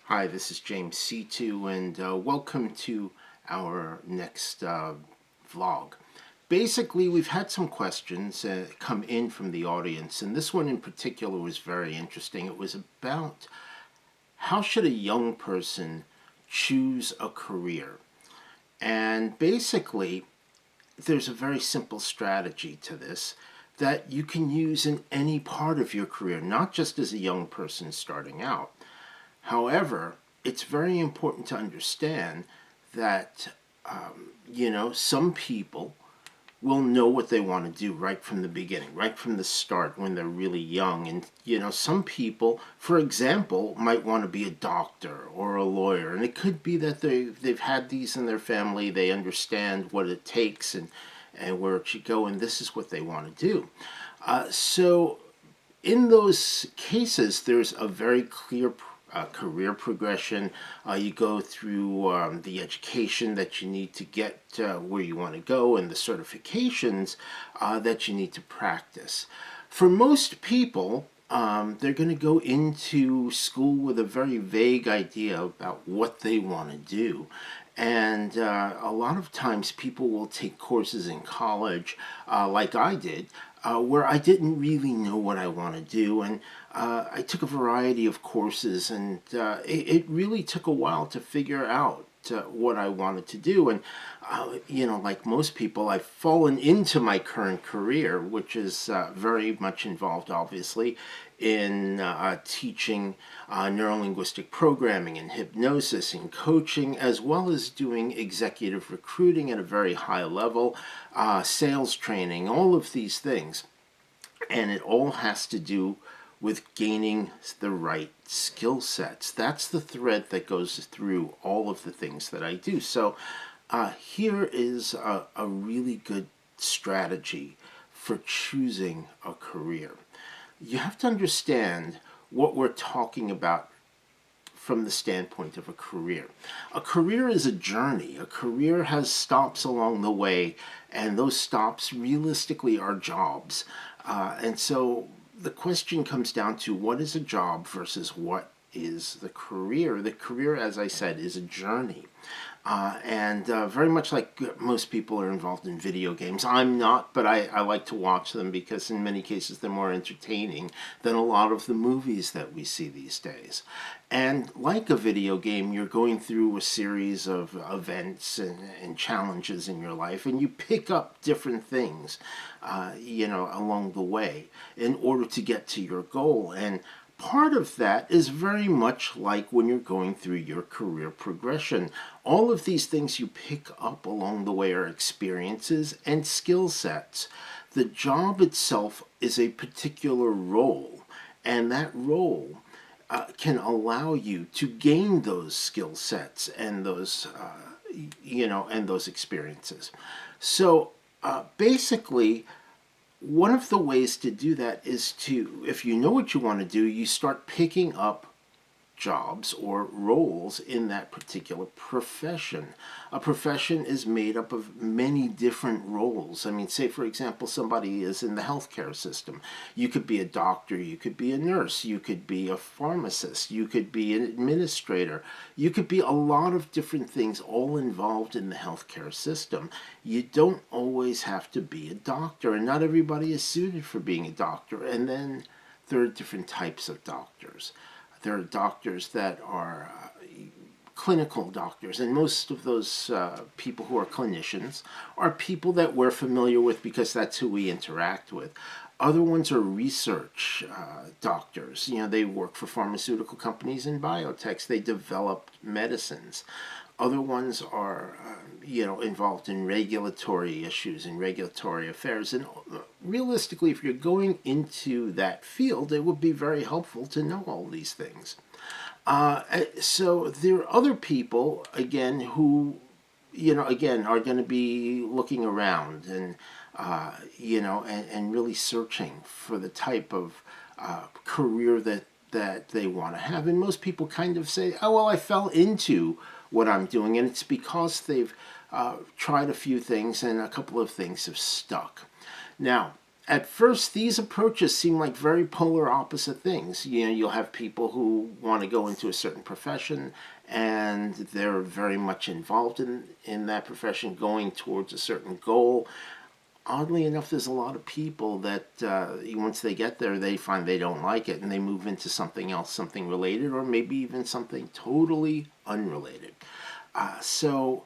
Hi, this is James C2, and welcome to our next vlog. Basically, we've had some questions come in from the audience, and this one in particular was very interesting. It was about how should a young person choose a career? And basically, there's a very simple strategy to this that you can use in any part of your career, not just as a young person starting out. However, it's very important to understand that, some people will know what they want to do right from the beginning, right from the start when they're really young. And, some people, for example, might want to be a doctor or a lawyer. And it could be that they've had these in their family, they understand what it takes and where it should go, and this is what they want to do. So in those cases, there's a very clear career progression. You go through the education that you need to get where you want to go and the certifications that you need to practice. For most people, they're going to go into school with a very vague idea about what they want to do. And a lot of times people will take courses in college, like I did, where I didn't really know what I want to do. And I took a variety of courses, and it really took a while to figure out what I wanted to do. And, like most people, I've fallen into my current career, which is very much involved, obviously, in teaching neurolinguistic programming and hypnosis and coaching, as well as doing executive recruiting at a very high level, sales training, all of these things. And it all has to do with gaining the right skill sets. That's the thread that goes through all of the things that I do. So here is a really good strategy for choosing a career. You have to understand what we're talking about from the standpoint of a career. A career is a journey. A career has stops along the way, and those stops realistically are jobs. And so the question comes down to what is a job versus what is the career. The career, as I said, is a journey. And very much like most people are involved in video games. I'm not, but I like to watch them because in many cases they're more entertaining than a lot of the movies that we see these days. And like a video game, you're going through a series of events and challenges in your life, and you pick up different things, along the way in order to get to your goal. And part of that is very much like when you're going through your career progression. All of these things you pick up along the way are experiences and skill sets. The job itself is a particular role, and that role can allow you to gain those skill sets and those, and those experiences. So basically, one of the ways to do that is to, if you know what you want to do, you start picking up jobs or roles in that particular profession. A profession is made up of many different roles. I mean, say for example, somebody is in the healthcare system. You could be a doctor, you could be a nurse, you could be a pharmacist, you could be an administrator, you could be a lot of different things all involved in the healthcare system. You don't always have to be a doctor, and not everybody is suited for being a doctor. And then there are different types of doctors. There are doctors that are clinical doctors, and most of those people who are clinicians are people that we're familiar with because that's who we interact with. Other ones are research doctors. They work for pharmaceutical companies and biotechs. They develop medicines. Other ones are, involved in regulatory issues and regulatory affairs. And realistically, if you're going into that field, it would be very helpful to know all these things. So there are other people, again, who, are going to be looking around and, and really searching for the type of career that they want to have. And most people kind of say, oh, well, I fell into what I'm doing, and it's because they've tried a few things and a couple of things have stuck. Now, at first, these approaches seem like very polar opposite things. You'll have people who want to go into a certain profession and they're very much involved in that profession, going towards a certain goal. Oddly enough, there's a lot of people that once they get there, they find they don't like it and they move into something else, something related, or maybe even something totally unrelated. So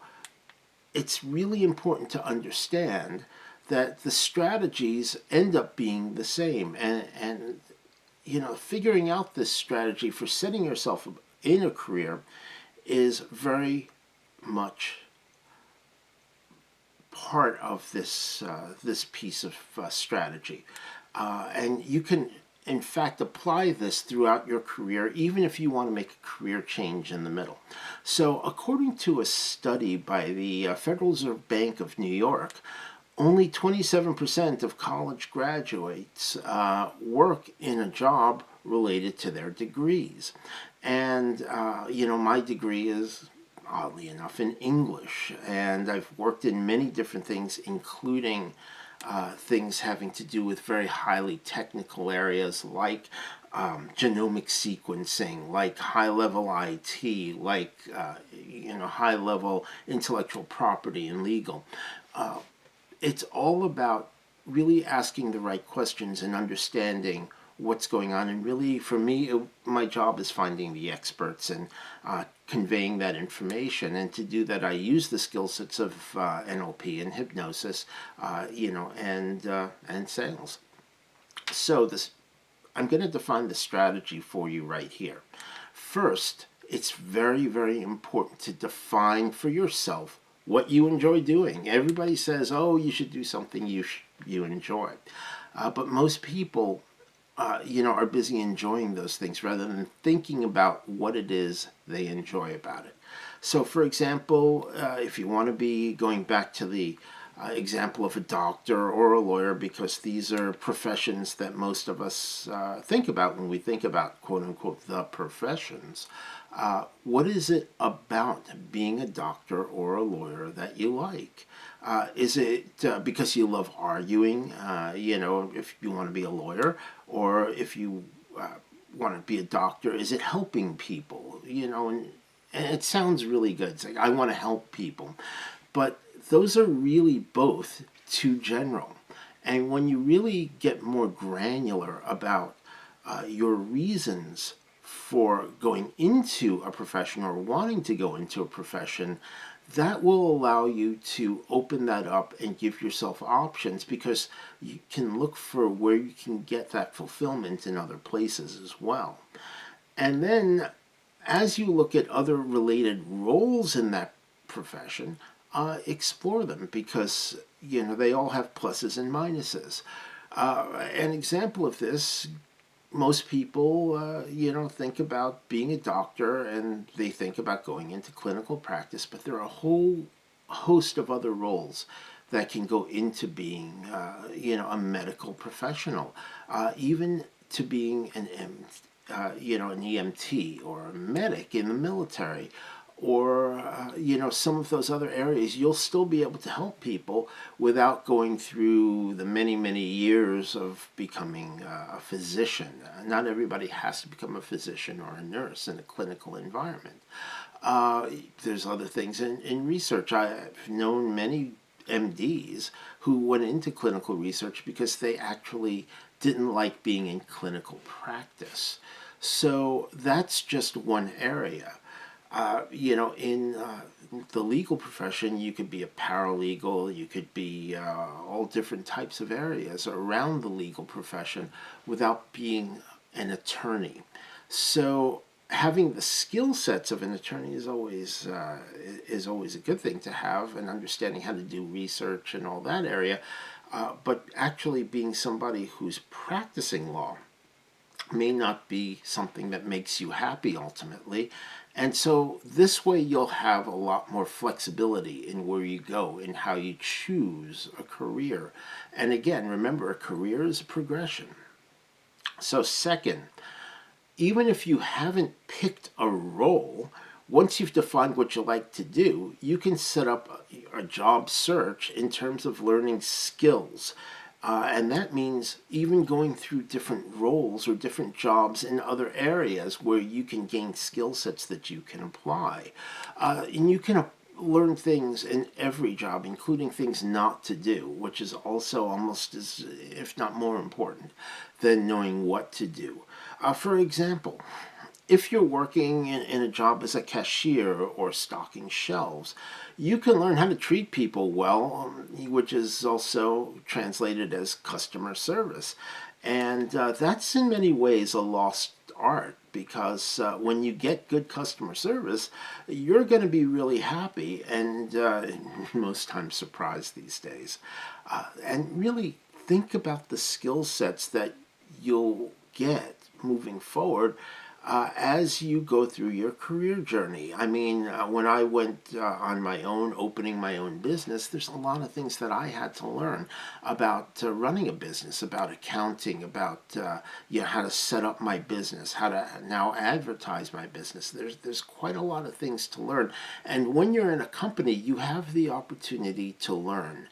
it's really important to understand that the strategies end up being the same, and figuring out this strategy for setting yourself in a career is very much part of this piece of strategy, and you can in fact apply this throughout your career, even if you want to make a career change in the middle. So according to a study by the Federal Reserve Bank of New York, only 27% of college graduates work in a job related to their degrees. And, my degree is, oddly enough, in English. And I've worked in many different things, including things having to do with very highly technical areas like genomic sequencing, like high-level IT, like, high-level intellectual property and legal. It's all about really asking the right questions and understanding what's going on. And really, for me, my job is finding the experts and conveying that information. And to do that, I use the skill sets of NLP and hypnosis, and sales. So I'm going to define the strategy for you right here. First, it's very, very important to define for yourself what you enjoy doing. Everybody says, oh, you should do something you enjoy. But most people, are busy enjoying those things rather than thinking about what it is they enjoy about it. So, for example, if you want to be going back to the example of a doctor or a lawyer, because these are professions that most of us think about when we think about, quote unquote, the professions. What is it about being a doctor or a lawyer that you like? Is it because you love arguing, if you want to be a lawyer, or if you want to be a doctor, is it helping people? And it sounds really good. It's like, I want to help people. But those are really both too general. And when you really get more granular about your reasons for going into a profession or wanting to go into a profession, that will allow you to open that up and give yourself options, because you can look for where you can get that fulfillment in other places as well. And then as you look at other related roles in that profession, explore them, because they all have pluses and minuses. An example of this, most people, think about being a doctor and they think about going into clinical practice, but there are a whole host of other roles that can go into being, a medical professional, even to being an EMT or a medic in the military, or some of those other areas. You'll still be able to help people without going through the many, many years of becoming a physician. Not everybody has to become a physician or a nurse in a clinical environment. There's other things in research. I've known many MDs who went into clinical research because they actually didn't like being in clinical practice. So that's just one area. In the legal profession, you could be a paralegal, you could be all different types of areas around the legal profession without being an attorney. So having the skill sets of an attorney is always a good thing to have, and understanding how to do research and all that area. But actually being somebody who's practicing law may not be something that makes you happy ultimately. And so this way you'll have a lot more flexibility in where you go and how you choose a career. And again, remember, a career is a progression. So second, even if you haven't picked a role, once you've defined what you like to do, you can set up a job search in terms of learning skills. And that means even going through different roles or different jobs in other areas where you can gain skill sets that you can apply. And you can learn things in every job, including things not to do, which is also almost as, if not more important, than knowing what to do. For example, if you're working in a job as a cashier or stocking shelves, you can learn how to treat people well, which is also translated as customer service. And that's in many ways a lost art because when you get good customer service, you're going to be really happy and most times surprised these days. And really think about the skill sets that you'll get moving forward as you go through your career journey. I mean, when I went on my own, opening my own business, there's a lot of things that I had to learn about running a business, about accounting, about how to set up my business, how to now advertise my business. There's quite a lot of things to learn, and when you're in a company, you have the opportunity to learn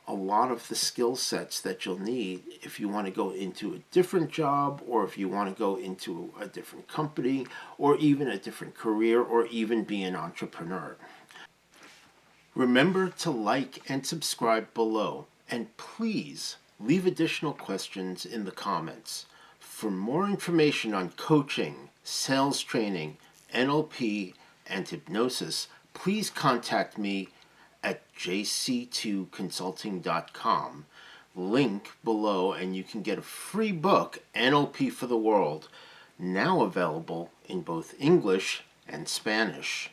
a lot of the skill sets that you'll need if you want to go into a different job or if you want to go into a different company or even a different career or even be an entrepreneur. Remember to like and subscribe below, and please leave additional questions in the comments. For more information on coaching, sales training, NLP, and hypnosis, please contact me at jc2consulting.com. Link below, and you can get a free book, NLP for the World, now available in both English and Spanish.